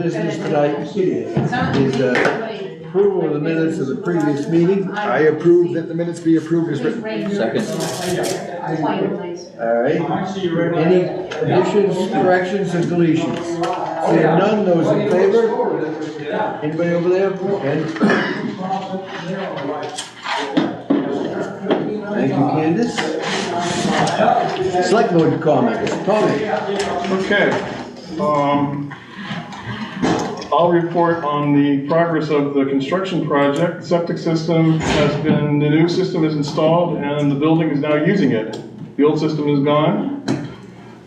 business tonight is approval of the minutes of the previous meeting. I approve that the minutes be approved as written. Second. All right. Any additions, corrections, or deletions? Seeing none, those in favor? Anybody over there? And thank you, Candace. Select board comments. Tommy. Okay. I'll report on the progress of the construction project. Septic system has been, the new system is installed and the building is now using it. The old system is gone.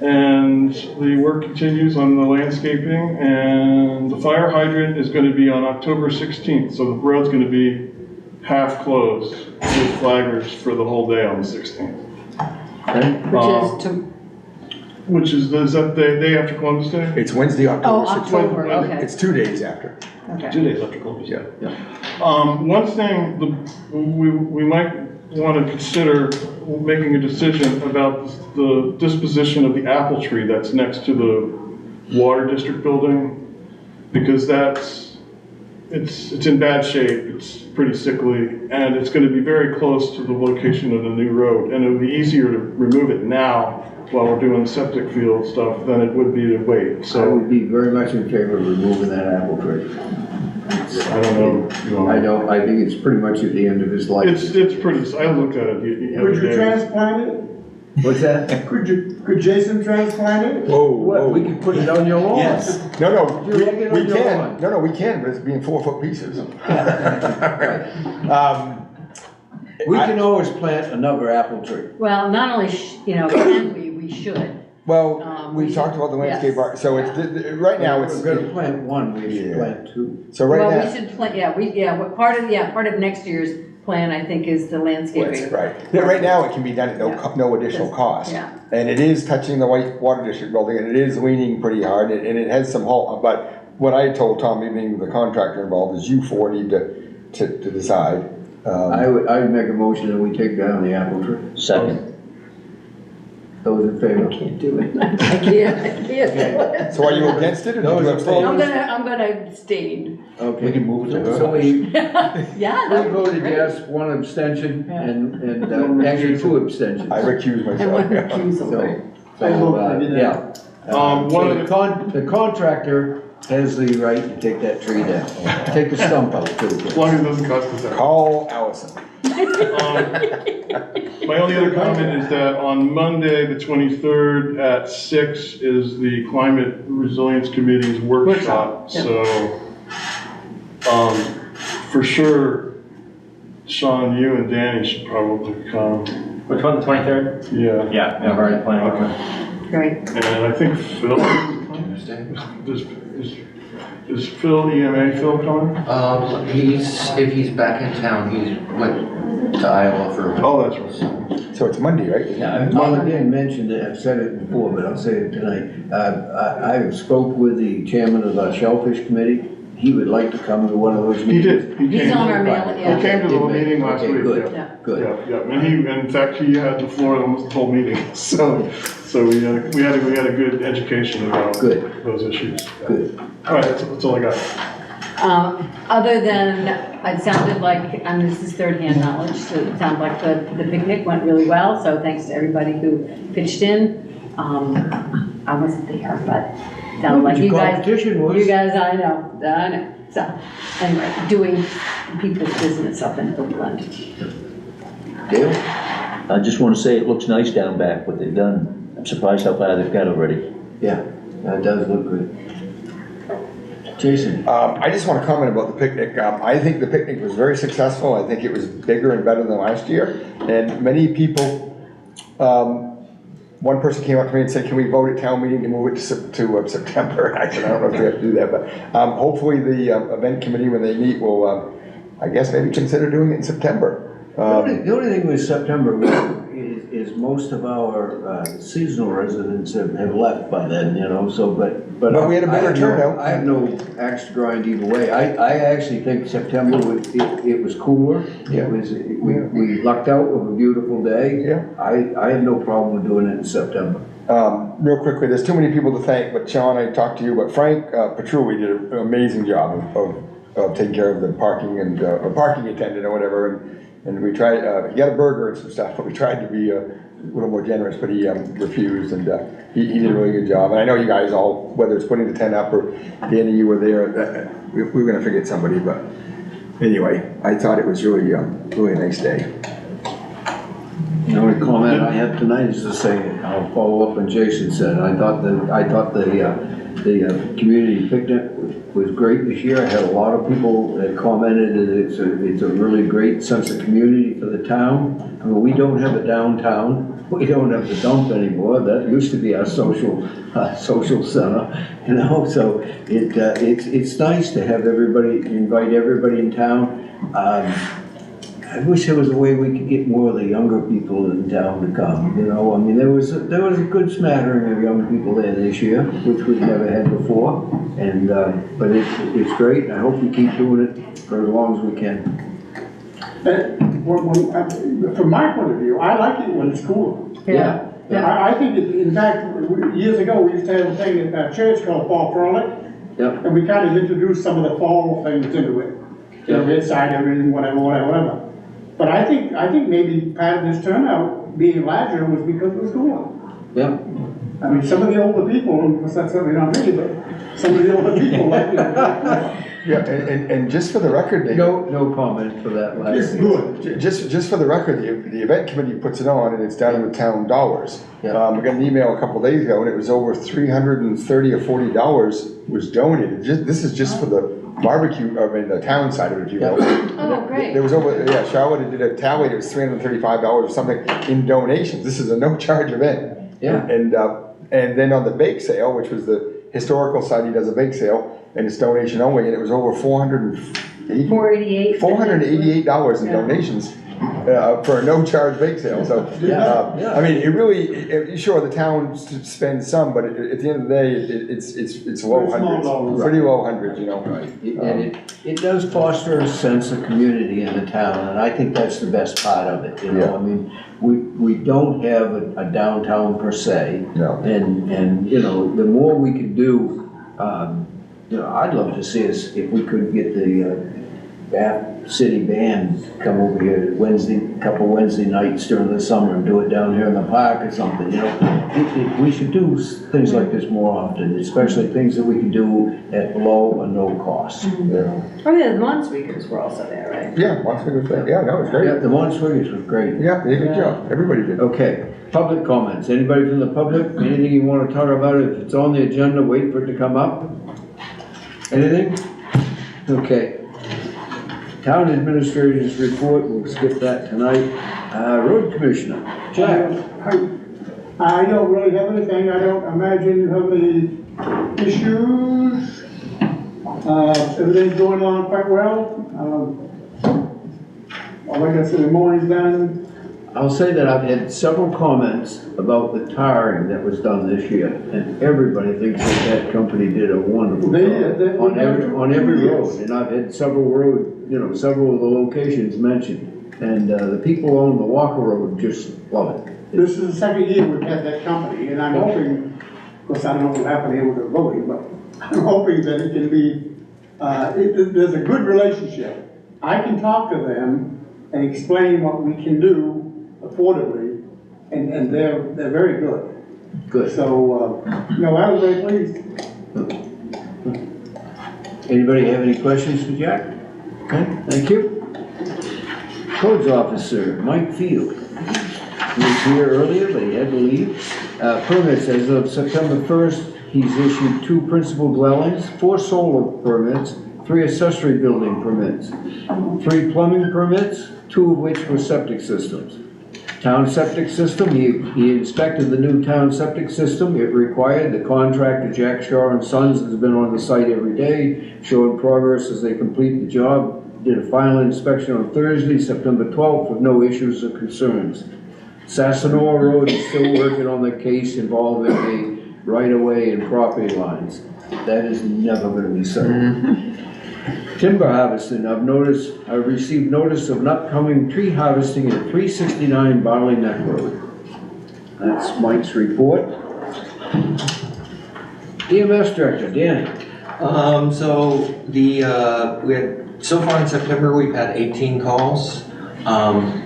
And the work continues on the landscaping, and the fire hydrant is going to be on October 16th. So the road's going to be half closed with flaggers for the whole day on the 16th. Which is that the day after Columbus Day? It's Wednesday, October 16th. October, okay. It's 2 days after. Okay. 2 days after Columbus Day. Yeah. One thing we might want to consider making a decision about the disposition of the apple tree that's next to the water district building, because it's in bad shape. It's pretty sickly, and it's going to be very close to the location of the new road, and it would be easier to remove it now while we're doing the septic field stuff than it would be to wait. I So would be very much in favor of removing that apple tree. I don't know. I think it's pretty much at the end of his life. It's pretty. I looked at it the other Could you day. transplant it? What's that? Could Jason transplant it? Whoa, What, whoa. we can put it on your lawn? Yes. No, You hang it on we your can. lawn. No, we can, but it's being 4-foot pieces. We can always plant another apple tree. Well, not only, can we should. Well, we we- talked about the landscape yes. art, so it's, right now it's, We're gonna plant one, we should Yeah. plant two. so right Well, we now. should plan, part of next year's plan, I think, is the landscaping. Right. Yeah, right now, it can be done at Yeah. no additional cost. Yeah. And it is touching the white water district building, and it is leaning pretty hard, and it has some hole, but what I told Tommy, being the contractor involved, is you four need to decide. I would make a motion that we take down the apple tree. Second. Those in favor? Can't do it. I can't. So are you against it, or No, do you it's abstain? I'm gonna abstain. Okay. We can move it to her. So we Yeah, that would be voted great. yes, one abstention, Yeah. and actually two abstentions. I recuse And one myself. recusal. So, yeah. One So of the contractor has the right to take that tree down. Take the stump out too. As long as it doesn't cost us that. Call Allison. My only other comment is that on Monday, the 23rd at 6 is the Climate Resilience Committee's workshop. Yep. So, for sure, Sean, you and Danny should probably come. Which one, the 23rd? Yeah. Yeah, I've already planned on it. Great. And I think Phil, is Phil, EMA Phil coming? If he's back in town, he went to Iowa for. Oh, that's right. So it's Monday, right? Yeah, I'll again mention it, I've said it before, but I'll say it tonight. I spoke with the chairman of the Shellfish Committee. He would like to come to one of those He meetings. did. He He's came. on our mail, He yeah. came to the whole meeting last Okay, week. good. Yeah. Good. Yeah, yeah, and in fact, he had the floor almost the whole meeting, so we had a good education about Good. those issues. Good. All right, that's all I got. Other than, it sounded like, and this is third-hand knowledge, so it sounded like the picnic went really well, so thanks to everybody who pitched in. I wasn't there, but it sounded like Your you guys. competition was. You guys, I know. So, anyway, doing people's business up in Oakland. Dale? I just want to say it looks nice down back, what they've done. I'm surprised how far they've got already. Yeah, that does look good. Jason? I just want to comment about the picnic. I think the picnic was very successful. I think it was bigger and better than last year. And many people, one person came up to me and said, can we vote at town meeting to move it to September? Actually, I don't know if we have to do that, but hopefully the event committee, when they meet, will, I guess, maybe consider doing it in September. The only thing with September is most of our seasonal residents have left by then, so, but. But we had a better turnout. I have no axe to grind either way. I actually think September, it was cooler. Yeah. We lucked out with a beautiful day. Yeah. I have no problem with doing it in September. Real quickly, there's too many people to thank, but Sean, I talked to you, but Frank Petrulli did an amazing job of taking care of the parking and, a parking attendant or whatever, and we tried, he got a burger and some stuff, but we tried to be a little more generous, but he refused, and he did a really good job. And I know you guys all, whether it's putting the tent up or Danny, you were there, we were gonna forget somebody, but anyway, I thought it was really, really a nice day. The only comment I have tonight is to say, I'll follow up on Jason said, I thought the community picnic was great this year. I had a lot of people that commented that it's a really great sense of community for the town. I mean, we don't have a downtown, we don't have the dump anymore, that used to be our social center, you know, so it's nice to have invite everybody in town. I wish there was a way we could get more of the younger people in town to come, you know, I mean, there was a good smattering of young people there this year, which we've never had before, and, but it's great, I hope we keep doing it for as long as we can. From my point of view, I like it when it's cooler. Yeah. I think, in fact, years ago, we used to have a thing at our church called Fall Frolic. Yep. And we kind of introduced some of the fall things into it. You know, red cider and whatever. But I think maybe part of this turnout being larger was because it was cooler. Yeah. I mean, some of the older people, and that's certainly not me, but some of the older people like it. Yeah, and just for the record, Dave. No comment for that last. Good. Just for the record, the event committee puts it on, and it's done with town dollars. Yeah. We got an email a couple of days ago, and it was over $330 or $40 was donated. This is just for the barbecue, I mean, the town side of it, if you will. Oh, great. There was over, yeah, Charlotte did a tally, it was $335 or something in donations. This is a no-charge event. Yeah. And then on the bake sale, which was the historical society does a bake sale, and it's donation only, and it was over $488 in donations for a no-charge bake sale. So, Yeah. I mean, it really, sure, the town spends some, but at the end of the day, it's low hundreds, pretty low hundreds, you know. And it does foster a sense of community in the town, and I think that's the best part of it, you know, Yeah. I mean, we don't have a downtown per se. No. And, you know, the more we could do, you know, I'd love to see us, if we could get the Bath City Band come over here couple Wednesday nights during the summer and do it down here in the park or something, you know. We should do things like this more often, especially things that we can do at low or no cost, you know. Oh, yeah, the Mon Speakers were also there, right? Yeah, lots of good things. Yeah, no, it's Yeah, great. the Monsters was great. Yeah, they did a good job. Everybody did. Okay, public comments. Anybody from the public, anything you want to talk about? If it's on the agenda, wait for it to come up. Anything? Okay. Town administrator's report, we'll skip that tonight. Road commissioner, Jack. I don't really have anything. I don't imagine you have any issues. Everything's going along quite well. Like I said, the mowing's done. I'll say that I've had several comments about the tarring that was done this year, and everybody thinks that company did a wonderful job on every road. And I've had several of the locations mentioned, and the people on the Walker Road just love it. This is the second year we've had that company, and I'm hoping, of course, I don't know what'll happen here with the voting, but I'm hoping that it can be, there's a good relationship. I can talk to them and explain what we can do affordably, and they're very good. Good. So, no, I was very pleased. Anybody have any questions for Jack? Okay, thank you. Codes officer, Mike Field. He was here earlier, but he had to leave. Permits, as of September 1st, he's issued 2 principal dwellings, 4 solar permits, 3 accessory building permits, 3 plumbing permits, 2 of which were septic systems. Town septic system, he inspected the new town septic system. It required. The contractor, Jack Shaw and Sons, has been on the site every day, showing progress as they complete the job. Did a final inspection on Thursday, September 12th, with no issues or concerns. Sassanore Road is still working on the case involving a right-of-way and property lines. That is never going to be settled. Timber harvesting, I've received notice of an upcoming tree harvesting at 369 Barley Neck Road. That's Mike's report. EMS Director, Danny. So far in September, we've had 18 calls,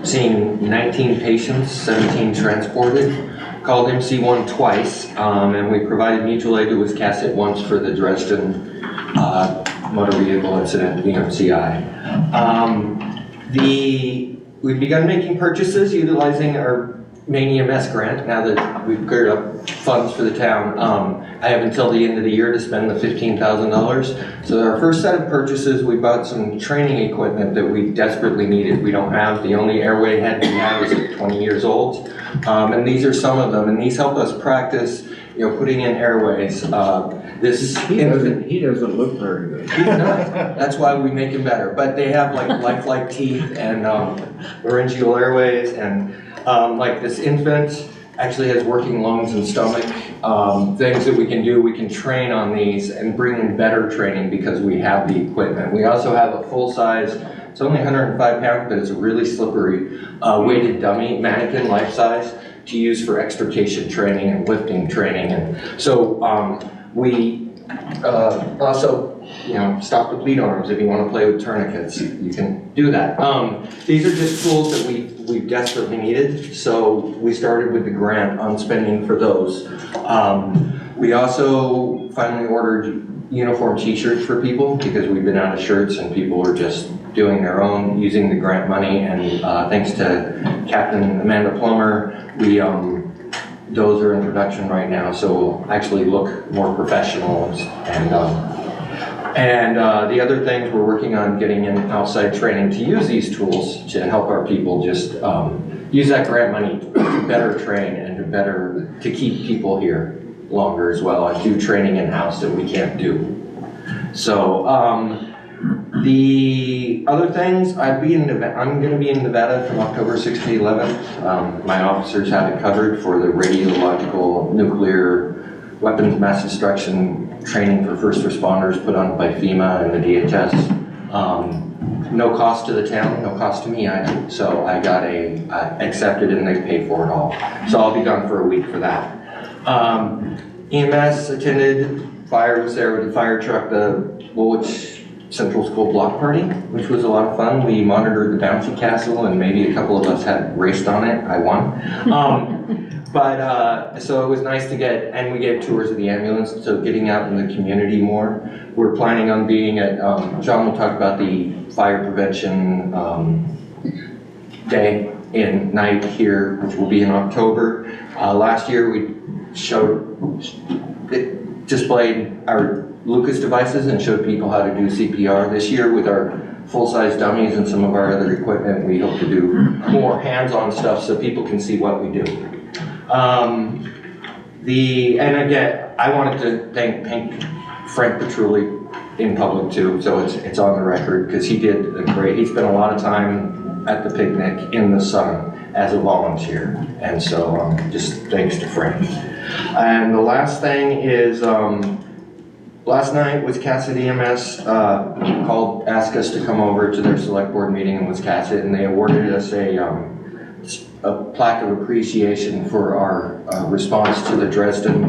seeing 19 patients, 17 transported. Called MC1 twice, and we provided mutual aid to Wiscasset once for the Dresden motor vehicle incident, the MCI. We've begun making purchases utilizing our Maine EMS grant now that we've cleared up funds for the town. I have until the end of the year to spend the $15,000. So our first set of purchases, we bought some training equipment that we desperately needed. We don't have, the only airway head we have is like 20 years old. And these are some of them, and these help us practice, putting in airways. He doesn't look very good. He's not. That's why we make him better. But they have like lifelike teeth and laryngeal airways, and like this infant actually has working lungs and stomach. Things that we can do, we can train on these and bring in better training because we have the equipment. We also have a full-size, it's only 105 pounds, but it's a really slippery weighted dummy, mannequin life size, to use for extrication training and lifting training. And so we also, stop the bleed arms. If you want to play with tourniquets, you can do that. These are just tools that we've desperately needed, so we started with the grant on spending for those. We also finally ordered uniform t-shirts for people because we've been out of shirts and people were just doing their own using the grant money, and thanks to Captain Amanda Plummer, those are in production right now, so we'll actually look more professional. And the other things, we're working on getting in outside training to use these tools to help our people just use that grant money to better train and to keep people here longer as well, and do training in-house that we can't do. So the other things, I'm going to be in Nevada from October 6th to 11th. My officers have it covered for the radiological nuclear weapons mass destruction training for first responders put on by FEMA and the DHS. No cost to the town, no cost to me either. So I got accepted and they paid for it all. So I'll be gone for a week for that. EMS attended, fire was there with the fire truck, the Woolwich Central School block party, which was a lot of fun. We monitored the bouncy castle and maybe a couple of us had raced on it. I won. So it was nice to get, and we gave tours of the ambulance, so getting out in the community more. We're planning on being at, John will talk about the fire prevention day in night here, which will be in October. Last year we displayed our Lucas devices and showed people how to do CPR. This year with our full-size dummies and some of our other equipment, we hope to do more hands-on stuff so people can see what we do. And again, I wanted to thank Frank Petrulli in public too, so it's on the record, because he spent a lot of time at the picnic in the sun as a volunteer, and so just thanks to Frank. And the last thing is, last night Wiscasset EMS asked us to come over to their select board meeting in Wiscasset, and they awarded us a plaque of appreciation for our response to the Dresden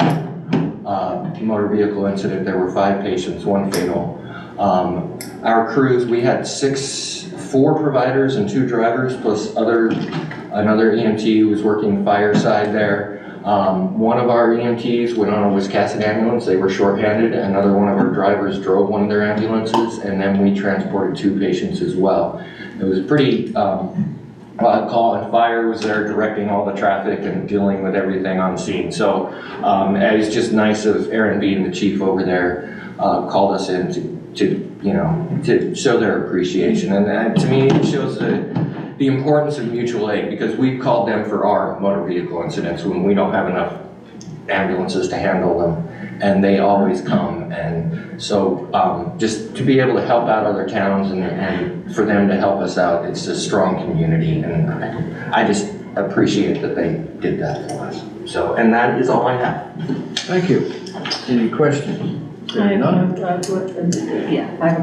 motor vehicle incident. There were 5 patients, 1 fatal. Our crews, we had 4 providers and 2 drivers, plus another EMT who was working fireside there. One of our EMTs went on a Wiscasset ambulance. They were shorthanded. Another one of our drivers drove one of their ambulances, and then we transported 2 patients as well. It was pretty call, and fire was there directing all the traffic and dealing with everything on scene. So it was just nice of Aaron being the chief over there, called us in to show their appreciation. And to me, it shows the importance of mutual aid, because we've called them for our motor vehicle incidents when we don't have enough ambulances to handle them, and they always come. And so just to be able to help out other towns and for them to help us out, it's a strong community, and I just appreciate that they did that for us. So, and that is all I have. Thank you. Any questions? I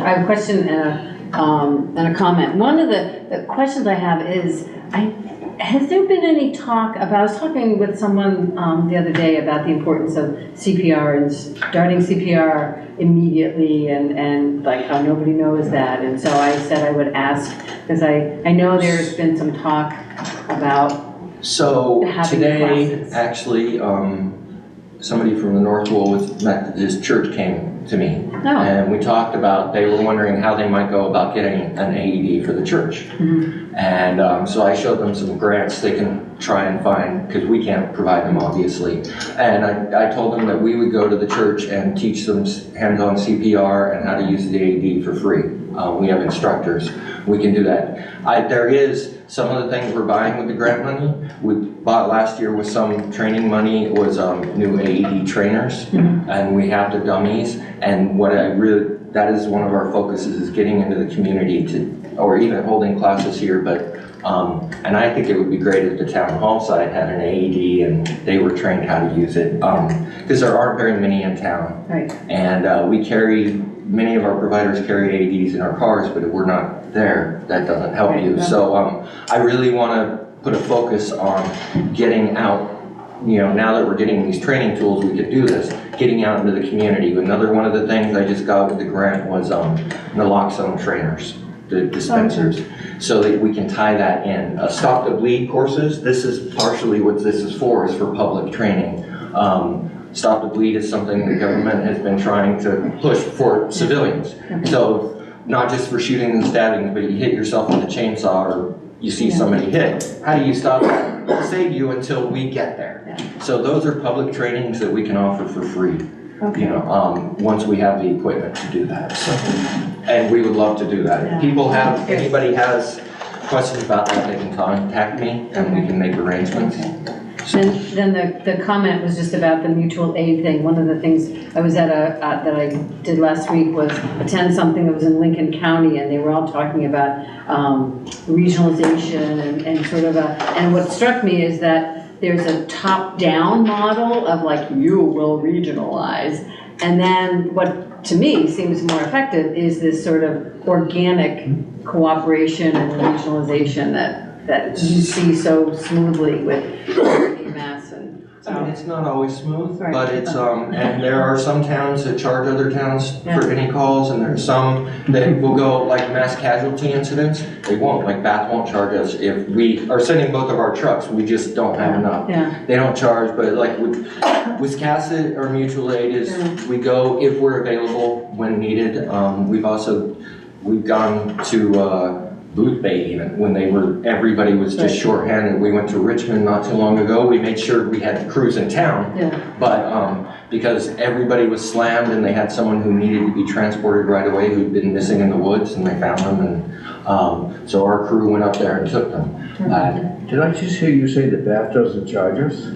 have a question and a comment. One of the questions I have is, Has there been any talk about, I was talking with someone the other day about the importance of CPR and starting CPR immediately and like how nobody knows that. And so I said I would ask, because I know there's been some talk about So having today, classes. actually, somebody from the North Woolwich Methodist Church came to me. Oh. And we talked about, they were wondering how they might go about getting an AED for the church. Mm-hmm. And so I showed them some grants they can try and find, because we can't provide them, obviously. And I told them that we would go to the church and teach them hands-on CPR and how to use the AED for free. We have instructors. We can do that. There is some of the things we're buying with the grant money. We bought last year with some training money was new AED trainers, and we have the dummies. And what that is one of our focuses, is getting into the community or even holding classes here. But and I think it would be great if the town hall side had an AED and they were trained how to use it, because there aren't very many in town. Right. And many of our providers carry AEDs in our cars, but if we're not there, that doesn't help you. So I really want to put a focus on getting out, now that we're getting these training tools, we could do this, getting out into the community. Another one of the things I just got with the grant was naloxone trainers, the dispensers, so that we can tie that in. Stop the bleed courses, this is partially what this is for public training. Stop the bleed is something the government has been trying to push for civilians. So not just for shooting and stabbing, but you hit yourself with a chainsaw or you see somebody hit. How do you stop that? It'll save you until we get there. So those are public trainings that we can offer for free. Okay. Once we have the equipment to do that. So, and we would love to do that. If anybody has questions about that, they can contact me and we can make arrangements. Then the comment was just about the mutual aid thing. One of the things I was at that I did last week was attend something that was in Lincoln County, and they were all talking about regionalization and sort of and what struck me is that there's a top-down model of like, you will regionalize. And then what to me seems more effective is this sort of organic cooperation and regionalization that you see so smoothly with EMS and. I mean, it's not always smooth, Right. but it's, and there are some towns that charge other towns for any calls, and there's some that will go, like mass casualty incidents, they won't, like Bath won't charge us if we are sending both of our trucks, we just don't have enough. Yeah. They don't charge, but like with Wiscasset or mutual aid is, we go if we're available when needed. We've gone to, Booth Bay even, when everybody was just shorthanded. We went to Richmond not too long ago. We made sure we had crews in town. Yeah. But because everybody was slammed and they had someone who needed to be transported right away who'd been missing in the woods, and they found them. And so our crew went up there and took them. Did I just hear you say that Bath doesn't charge us?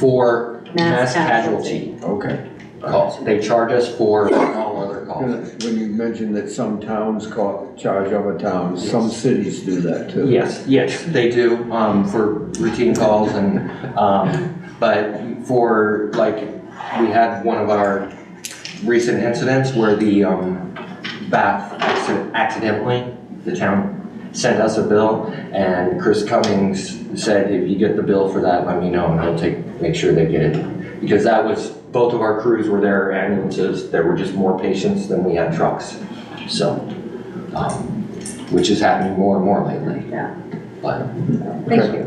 For mass casualty Okay. calls. They charge us for all other calls. When you mentioned that some towns charge other towns, some cities do that too. Yes, they do, for routine calls and, but for, like, we had one of our recent incidents where the, Bath accidentally, the town sent us a bill, and Chris Cummings said, if you get the bill for that, let me know, and he'll make sure they get it. Because that was, both of our crews were there, ambulances, there were just more patients than we had trucks. So, which is happening more and more lately. Yeah. But, Thank you.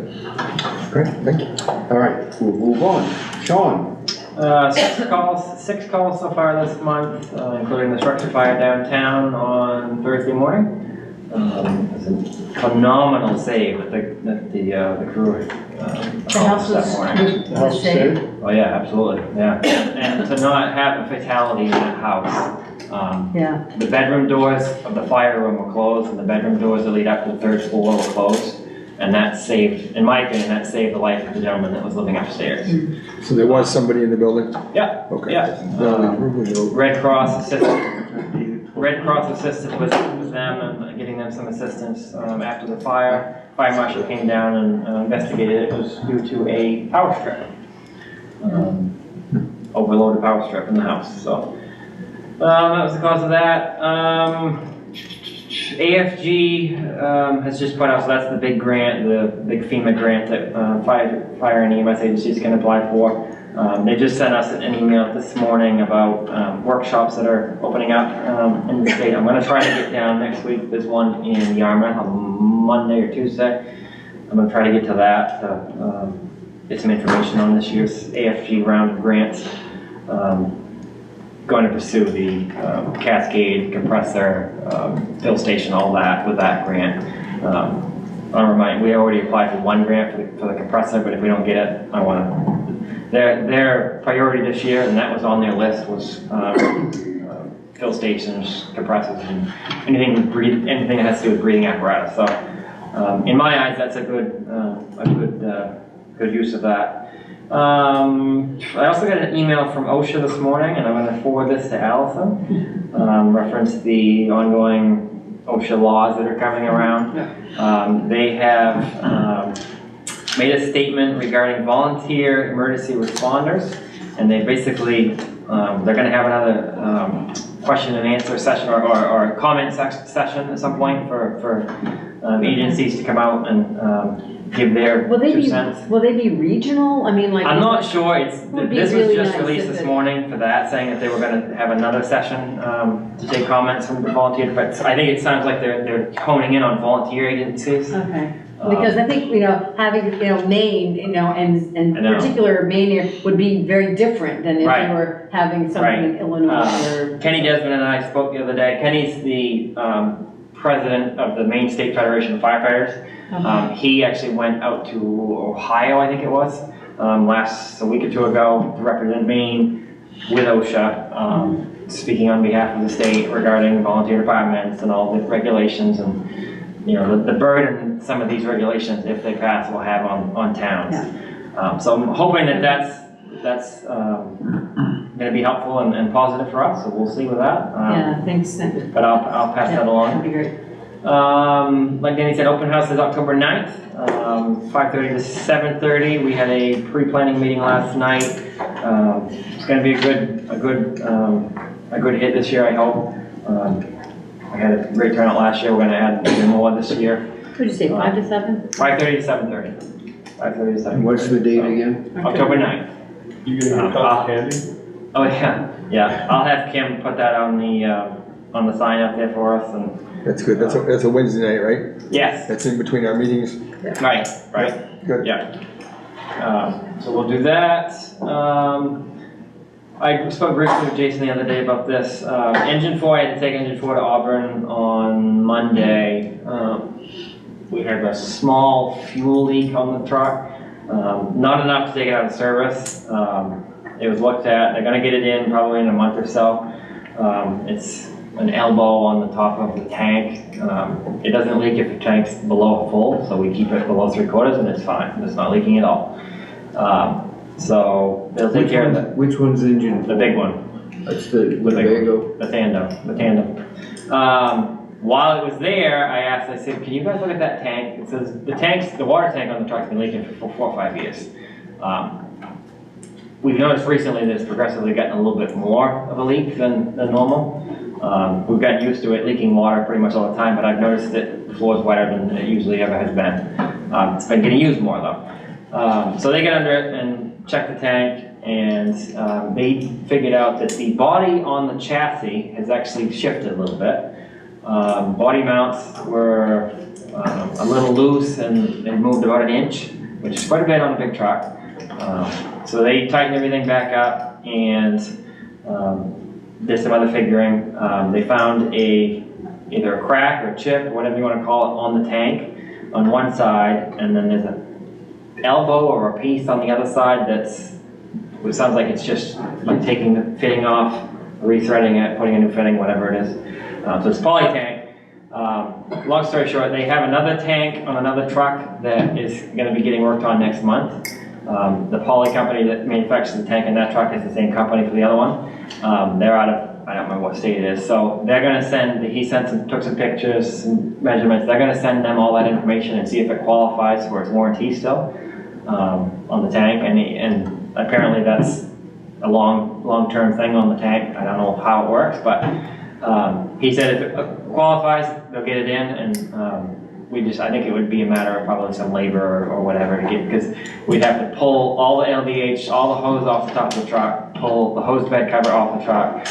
Great, thank you. All right, we'll move on. Sean? 6 calls so far this month, including the structure fire downtown on Thursday morning. It's a phenomenal save that the crew The house that morning. was saved. Oh yeah, absolutely, yeah. And to not have a fatality in that house. Yeah. The bedroom doors of the fire room were closed, and the bedroom doors that lead up to the 3rd floor were closed. And that saved, in my opinion, that saved the life of the gentleman that was living upstairs. So there was somebody in the building? Yeah. Okay. Yeah. Red Cross assisted with them and getting them some assistance after the fire. Fire marshal came down and investigated. It was due to a power strip, overloaded power strip in the house. So that was the cause of that. AFG has just put out, so that's the big grant, the big FEMA grant that fire and EMS agencies can apply for. They just sent us an email this morning about workshops that are opening up in the state. I'm going to try to get down next week. There's one in Yarmouth on Monday or Tuesday. I'm going to try to get to that to get some information on this year's AFG round of grants. Going to pursue the Cascade, compressor, fill station, all that with that grant. I'll remind, we already applied for one grant for the compressor, but if we don't get it, I want to, their priority this year, and that was on their list, was fill stations, compressors, and anything that has to do with breathing apparatus. So in my eyes, that's a good use of that. I also got an email from OSHA this morning, and I'm going to forward this to Allison. Reference the ongoing OSHA laws that are coming around. They have made a statement regarding volunteer emergency responders, and they basically, they're going to have another question and answer session or comment session at some point for agencies to come out and give their 2 cents. Will they be regional? I mean, like. I'm not sure. This was really just nice released this morning for that, saying that they were going to have another session to take comments from the volunteer. But I think it sounds like they're honing in on volunteer agencies. Okay. Because I think, having, Maine, and in particular, Maine would be very different than if Right. you were having something in Illinois or. Kenny Desmond and I spoke the other day. Kenny's the president of the Maine State Federation of Firefighters. He actually went out to Ohio, I think it was, a week or two ago to represent Maine with OSHA, speaking on behalf of the state regarding volunteer departments and all the regulations and, the burden some of these regulations, if they pass, will have on towns. Yeah. So I'm hoping that that's going to be helpful and positive for us, so we'll see with that. Yeah, thanks. But I'll pass that along. That'd be great. Like Danny said, open house is October 9th, 5:30 to 7:30. We had a pre-planning meeting last night. It's going to be a good hit this year, I hope. I had a great turnout last year. We're going to add even more this year. What did you say, 5 to 7? 5:30 to 7:30. 5:30 to 7:30. And what's the date again? October 9th. You gonna get cotton candy? Oh yeah. I'll have Kim put that on the sign up there for us and. That's good. That's a Wednesday night, right? Yes. That's in between our meetings. Right. Good. Yeah. So we'll do that. I spoke briefly with Jason the other day about this. Engine 4, I had to take Engine 4 to Auburn on Monday. We had a small fuel leak on the truck. Not enough to take it out of service. It was looked at. They're going to get it in probably in a month or so. It's an elbow on the top of the tank. It doesn't leak if the tank's below full, so we keep it below 3/4 and it's fine. It's not leaking at all. So they'll take care of it. Which one's engine? The big one. That's the Winnebago. The tandem. While it was there, I said, can you guys look at that tank? It says the water tank on the truck's been leaking for 4 or 5 years. We've noticed recently that it's progressively gotten a little bit more of a leak than normal. We've gotten used to it leaking water pretty much all the time, but I've noticed that the floor is wetter than it usually ever has been. It's been getting used more though. So they get under it and check the tank, and they figured out that the body on the chassis has actually shifted a little bit. Body mounts were a little loose and moved about 1 inch, which is quite a bit on a big truck. So they tightened everything back up and did some other figuring. They found either a crack or a chip, whatever you want to call it, on the tank on one side, and then there's an elbow or a piece on the other side it sounds like it's just like taking the fitting off, rethreading it, putting a new fitting, whatever it is. So it's poly tank. Long story short, they have another tank on another truck that is going to be getting worked on next month. The poly company that manufactures the tank in that truck is the same company for the other one. They're out of, I don't remember what state it is. So they're going to took some pictures, some measurements. They're going to send them all that information and see if it qualifies for its warranty still on the tank. And apparently that's a long-term thing on the tank. I don't know how it works, but He said if it qualifies, they'll get it in, and I think it would be a matter of probably some labor or whatever to get, because we'd have to pull all the LDH, all the hose off the top of the truck, pull the hose bed cover off the truck,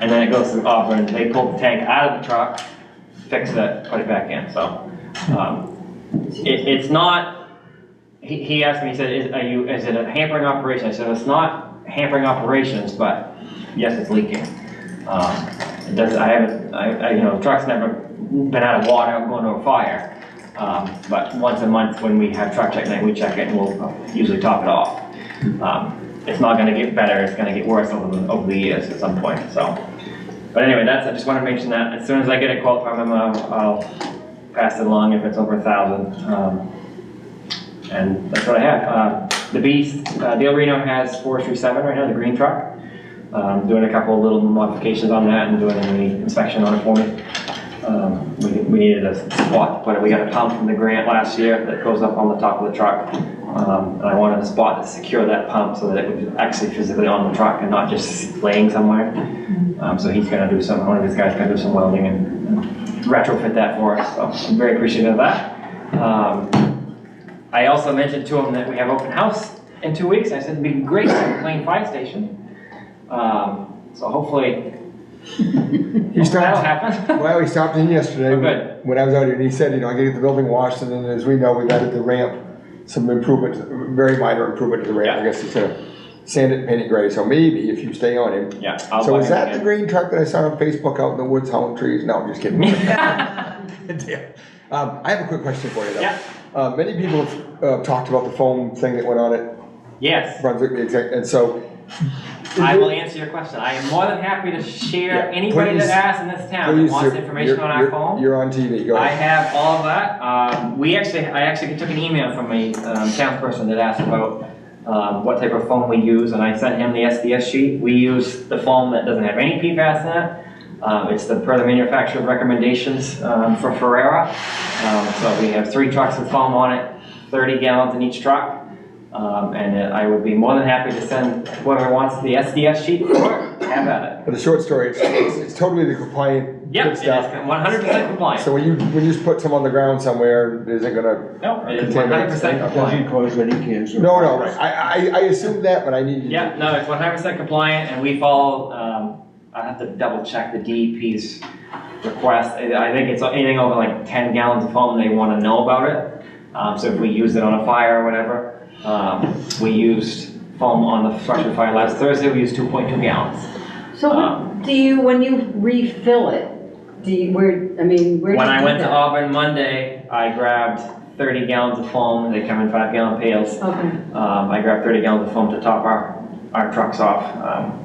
and then it goes to Auburn. They pull the tank out of the truck, fix it, put it back in. So it's not. He asked me. He said, "Is it a hampering operation?" I said, "It's not hampering operations, but yes, it's leaking." It does. The truck's never been out of water, going to a fire. But once a month when we have truck check night, we check it and we'll usually top it off. It's not going to get better, it's going to get worse over the years at some point. So, but anyway, I just want to mention that. As soon as I get a quote from him, I'll pass it along if it's over 1,000. And that's what I have. The Beast, Dale Reno has 437 right now, the green truck. Doing a couple of little modifications on that and doing an inspection on it for me. We needed a spot to put it. We got a pump from the grant last year that goes up on the top of the truck. And I wanted a spot to secure that pump so that it was actually physically on the truck and not just laying somewhere. So he's going to do one of his guys going to do some welding and retrofit that for us. So I'm very appreciative of that. I also mentioned to him that we have open house in 2 weeks. I said it'd be great to have a McLean Fire Station. So hopefully that'll happen. Well, he stopped in yesterday Oh, good. when I was out here, and he said, I gotta get the building washed, and then as we know, we've added the ramp, some improvement, very minor improvement to the ramp. Yeah. I guess he's gonna sand it and paint it gray, so maybe if you stay on him. Yeah. So is that the green truck that I saw on Facebook out in the woods hauling trees? No, I'm just kidding. I have a quick question for you though. Yeah. Many people have talked about the foam thing that went on at Yes. Brunswick, and so. I will answer your question. I am more than happy to share anybody please, that asks in this town that wants information on our phone. You're on TV, go I ahead. have all of that. I actually took an email from a townsperson that asked about what type of foam we use, and I sent him the SDS sheet. We use the foam that doesn't have any PFAS in it. It's per the manufacturer's recommendations for Ferrera. So we have 3 trucks with foam on it, 30 gallons in each truck. And I would be more than happy to send whoever wants the SDS sheet for it, have at it. But the short story, it's totally the compliant Yep, good it is stuff. 100% compliant. So when you just put some on the ground somewhere, is it gonna? No, it is 100% compliant. Doesn't cause any cancer. No, right. I assumed that, but I needed. Yeah, no, it's 100% compliant, and we follow, I have to double check the DEP's request. I think it's anything over like 10 gallons of foam, they want to know about it. So if we use it on a fire or whatever, we used foam on the structure fire last Thursday, we used 2.2 gallons. So when you refill it, where do you When I went to that? Auburn Monday, I grabbed 30 gallons of foam. They come in 5-gallon pails. Okay. I grabbed 30 gallons of foam to top our trucks off.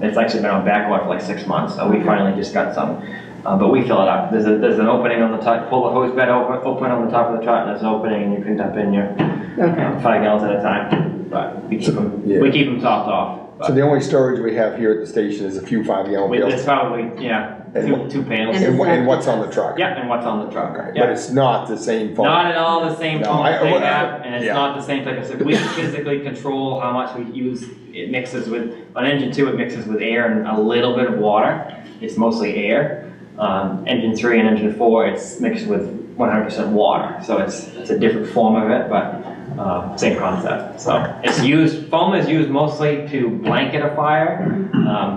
It's actually been on backlog for like 6 months, so we finally just got some. But we fill it up. There's an opening on the top. Pull the hose bed open on the top of the truck, and there's an opening, and you can dump in your 5 gallons at a time. But we keep them topped off. So the only storage we have here at the station is a few 5-gallon It's pails. probably two pails. And what's on the truck? Yeah, and what's on the truck. Okay, Yeah. but it's not the same foam. Not at all the same No, foam that they have, and it's yeah. not the same type of stuff. We physically control how much we use. It mixes with, on engine 2, it mixes with air and a little bit of water. It's mostly air. Engine 3 and engine 4, it's mixed with 100% water. So it's a different form of it, but same concept. So foam is used mostly to blanket a fire.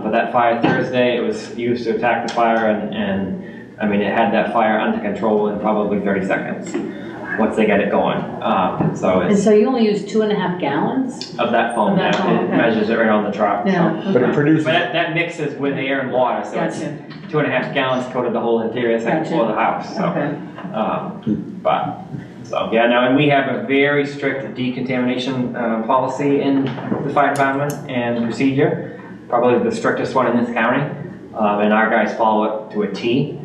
For that fire Thursday, it was used to attack the fire, and I mean, it had that fire under control in probably 30 seconds once they got it going. And so you only use 2.5 gallons? Of that foam, Of that foam, it okay. measures it right on the truck. Yeah. So. But it produces. But that mixes with air and water, so it's Gotcha. 2.5 gallons coated the whole interior second Gotcha. floor of the house. So, Okay. and we have a very strict decontamination policy in the fire department and procedure, probably the strictest one in this county, and our guys follow it to a T.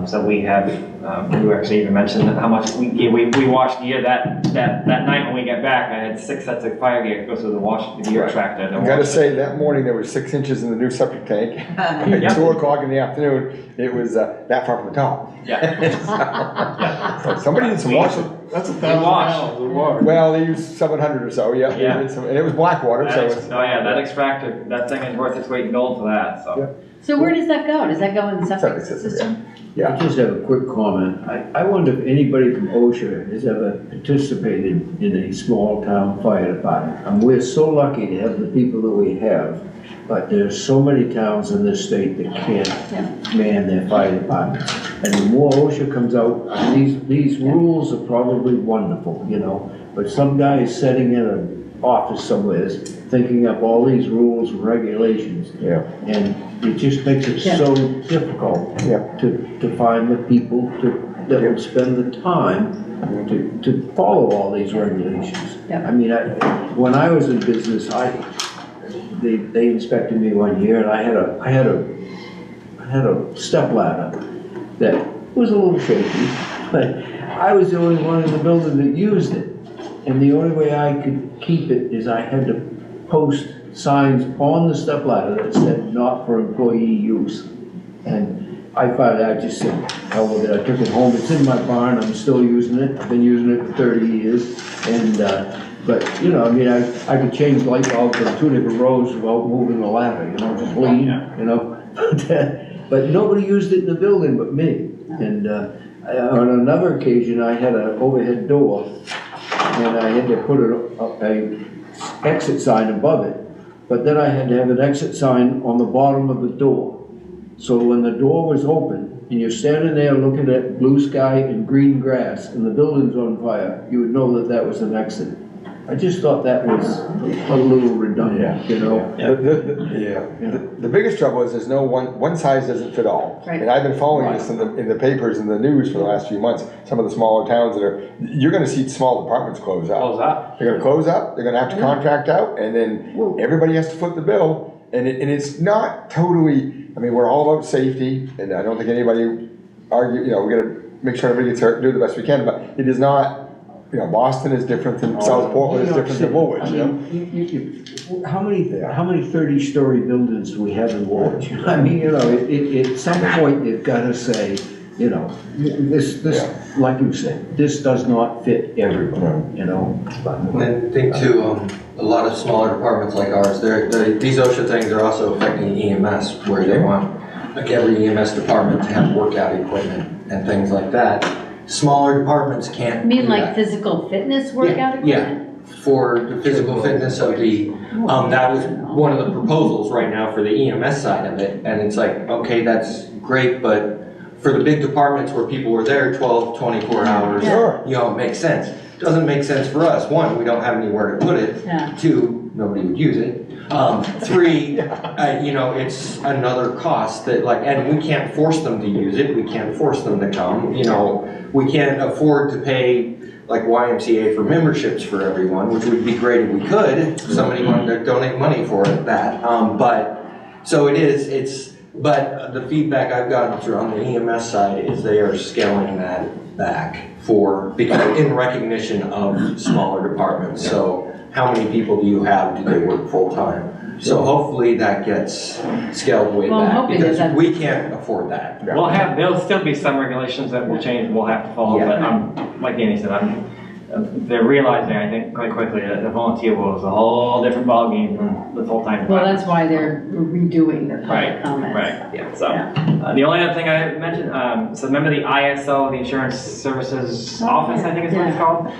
So we have, you actually even mentioned how much we washed gear that night when we got back. I had 6 sets of fire gear go through the gear extractor. I gotta say, that morning there was 6 inches in the new septic tank. At 2 o'clock in the afternoon, it was that far from the top. Yeah. So somebody did some washing. That's 1,000 gallons of water. Well, they used 700 or so, yeah. And it was black water, so it's. That extractor, that thing is worth its weight in gold for that, so. So where does that go? Does that go in the septic Septic system, system? Yeah. I just have a quick comment. I wonder if anybody from OSHA has ever participated in a small town fire department. And we're so lucky to have the people that we have, but there's so many towns in this state that can't man their fire departments. And the more OSHA comes out, these rules are probably wonderful, you know, but some guy is sitting in an office somewhere thinking up all these rules and regulations. Yeah. And it just makes it so difficult Yeah. to find the people that will spend the time to follow all these regulations. Yeah. I mean, when I was in business, they inspected me one year, and I had a step ladder that was a little shaky, but I was the only one in the building that used it. And the only way I could keep it is I had to post signs on the step ladder that said not for employee use. And I finally, I just said, hell with it, I took it home, it's in my barn, I'm still using it, I've been using it for 30 years. And, but, you know, I mean, I could change light bulbs on 2 different rows without moving the ladder, you know, just lean, you know. But nobody used it in the building but me. And on another occasion, I had an overhead door, and I had to put a exit sign above it. But then I had to have an exit sign on the bottom of the door. So when the door was open, and you're standing there looking at blue sky and green grass, and the building's on fire, you would know that that was an exit. I just thought that was a little redundant, you know? The biggest trouble is there's no one size doesn't fit all. Right. And I've been following this in the papers and the news for the last few months. Some of the smaller towns you're gonna see small departments close up. Close up. They're gonna close up, they're gonna have to contract out, and then everybody has to foot the bill. And it's not totally, I mean, we're all about safety, and I don't think anybody argue, you know, we gotta make sure everybody gets hurt, do the best we can, but it is not, you know, Boston is different than South Portland is different than Woolwich, you know? How many 30-story buildings do we have in Woolwich? I mean, you know, at some point, they've gotta say, you know, this, like you said, this does not fit everyone, you know? And I think too, a lot of smaller departments like ours, these OSHA things are also affecting EMS, where they want, like every EMS department to have workout equipment and things like that. Smaller departments can't You mean do like that. physical fitness workout equipment? Yeah, for the physical fitness of the, that was one of the proposals right now for the EMS side of it. And it's like, okay, that's great, but for the big departments where people were there 12, 24 hours, Sure. you know, it makes sense. Doesn't make sense for us. One, we don't have anywhere to put it. Yeah. Two, nobody would use it. Three, you know, it's another cost that like, and we can't force them to use it. We can't force them to come, you know. We can't afford to pay like YMCA for memberships for everyone, which would be great if we could. If somebody wanted to donate money for it, but, so it is, but the feedback I've gotten through on the EMS side is they are scaling that back because in recognition of smaller departments. So how many people do you have? Do they work full time? So hopefully that gets scaled way Well, I'm back hoping because that- we can't afford that. There'll still be some regulations that will change, we'll have to follow, but like Danny said, they're realizing, I think, quite quickly that the volunteer world is a whole different ballgame than the full-time. Well, that's why they're redoing the public Right, comments. right, yeah, so. Yeah. The only other thing I mentioned, so remember the ISO, the Insurance Services Office, I think is what it's called?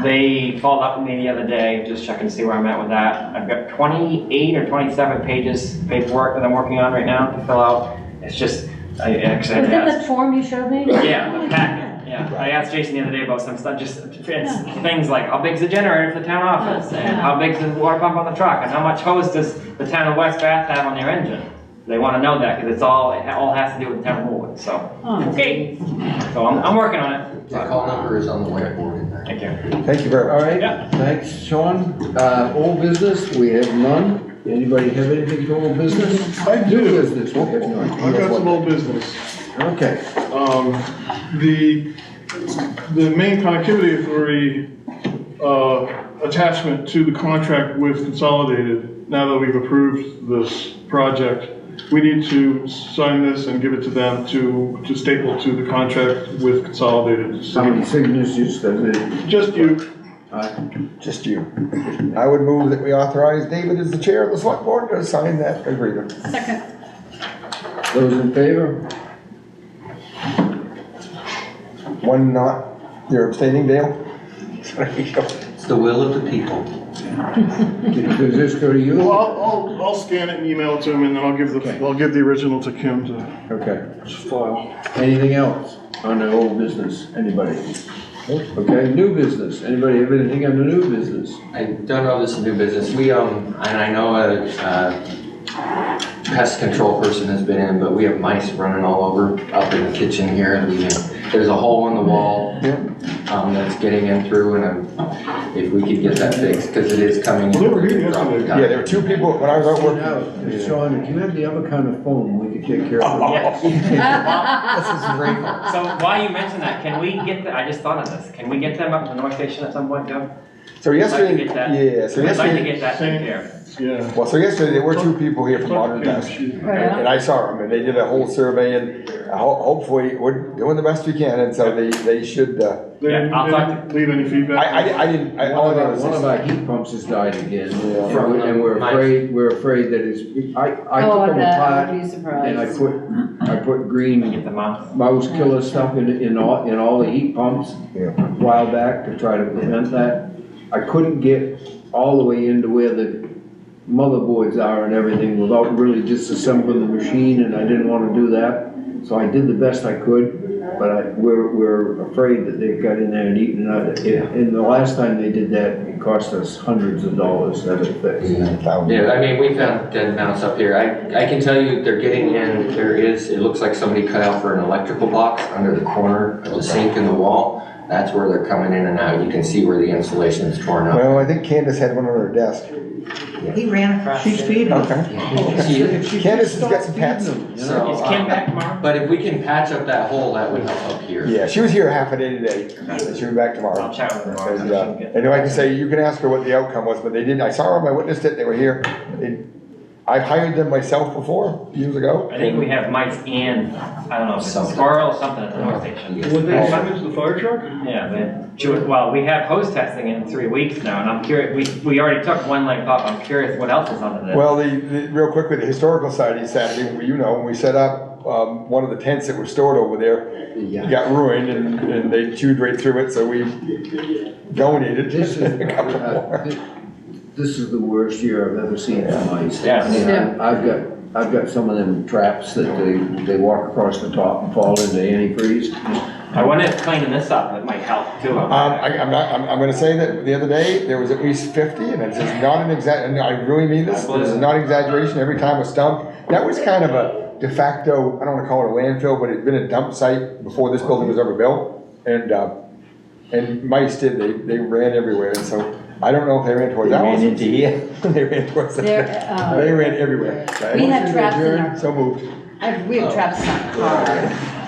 They followed up with me the other day, just checking to see where I'm at with that. I've got 28 or 27 pages paperwork that I'm working on right now to fill out. It's just, I actually had Was to that ask. the form you showed me? Yeah, the packet, yeah. I asked Jason the other day about some stuff, just it's things like how big's the generator for the town office, and how big's the water pump on the truck, and how much hose does the town of West Bath have on their engine? They want to know that, because it all has to do with the town of Woolwich, so. Okay, so I'm working on it. The call number is on the whiteboard in there. Thank you. Thank you very much. All right, Yeah. thanks, Sean. Old business, we have none. Anybody have anything for old business? I do. New business, we have none. I've got some old business. Okay. The Maine Connectivity Authority attachment to the contract with Consolidated, now that we've approved this project, we need to sign this and give it to them to staple to the contract with Consolidated. How many signatures does it? Just you. Just you. I would move that we authorize David as the chair of the select board to sign that agreement. Second. Those in favor? One not, you're abstaining, Dale? It's the will of the people. Does this go to you? Well, I'll scan it and email it to him, and then I'll give the original to Kim to Okay. file. Anything else on the old business? Anybody? Okay, new business. Anybody have anything on the new business? I don't know if this is new business. We, and I know a pest control person has been in, but we have mice running all over up in the kitchen here. And there's a hole in the wall that's getting in through, and if we could get that fixed, because it is coming in. Well, they were here yesterday. Yeah, there were two people, when I was out Now, working. Sean, if you had the other kind of phone, we could take care of it. So while you mention that, can we get, I just thought of this, can we get them up to the North Station at some point, Joe? So I'd like to yesterday, get that. yeah, so I'd like to yesterday, get that taken care of. Yeah. well, so yesterday, there were two people here from Modern Pest. And I saw them, and they did a whole survey, and hopefully, we're doing the best we can, and so they should, They Yeah, I'll talk didn't leave any feedback? I didn't, all I know is One of this. our heat pumps has died again, Yeah. and we're afraid that it's, I Oh, took them I apart, would be and I surprised. put green Get them out. mouse killer stuff in all the heat pumps Yeah. a while back to try to prevent that. I couldn't get all the way into where the motherboards are and everything without really disassembling the machine, and I didn't wanna do that. So I did the best I could, but we're afraid that they've got in there and eaten it. And the last time they did that, it cost us hundreds of dollars to have it fixed. Yeah, I mean, we found dead mouse up here. I can tell you they're getting in, it looks like somebody cut out for an electrical box under the corner of the sink in the wall. That's where they're coming in and out. You can see where the insulation is torn up. Well, I think Candace had one on her desk. He ran across. She's feeding them. Okay. She Candace has got some pets. you know? So, Is Kim back tomorrow? But if we can patch up that hole, that would help up here. Yeah, she was here half a day today, and she'll be back tomorrow. I'll chat with her tomorrow. And like I say, you can ask her what the outcome was, but they didn't, I saw them, I witnessed it, they were here. I've hired them myself before, years ago. I think we have mice and, I don't know, if it's a squirrel or something at the North Station. Would they damage the fire truck? Yeah, well, we have hose testing in 3 weeks now, and I'm curious, we already took one leg off, I'm curious what else is under there. Well, real quickly, the Historical Society Saturday, you know, when we set up, one of the tents that was stored over there got ruined, and they chewed right through it, so we donated This is, a couple more. this is the worst year I've ever seen for mice. Yes. And I've got some of them traps that they walk across the top and fall into antifreeze. I wonder if cleaning this up, it might help too. I'm gonna say that the other day, there was at least 50, and this is not an and I really mean this is not exaggeration, every time a stump, that was kind of a de facto, I don't wanna call it a landfill, but it'd been a dump site before this building was ever built, and mice they ran everywhere, and so, I don't know if they ran towards that one. into here. They ran towards that. They ran everywhere. We had traps in our, So moved. we have traps in our car.